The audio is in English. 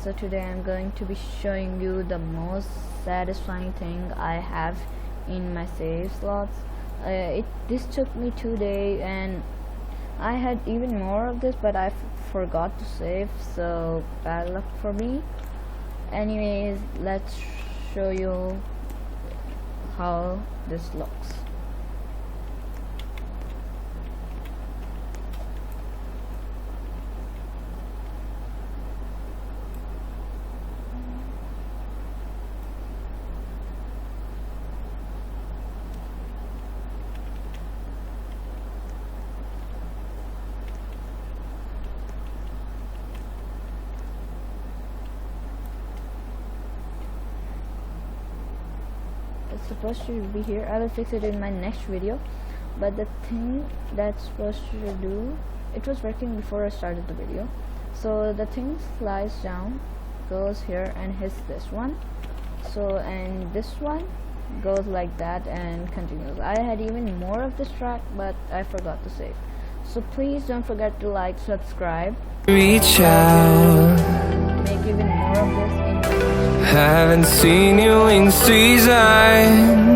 so today I'm going to be showing you the most satisfying thing I have in my save slots. This took me 2 days and I had even more of this, but I forgot to save, so bad luck for me. Anyways, let's show you how this looks. It's supposed to be here. I will fix it in my next video, but the thing that's supposed to do, it was working before I started the video. So the thing slides down, goes here and hits this one, so and this one goes like that and continues. I had even more of this track, but I forgot to save, so please don't forget to like, subscribe, reach out. Make even more of this in Haven't seen your wings design.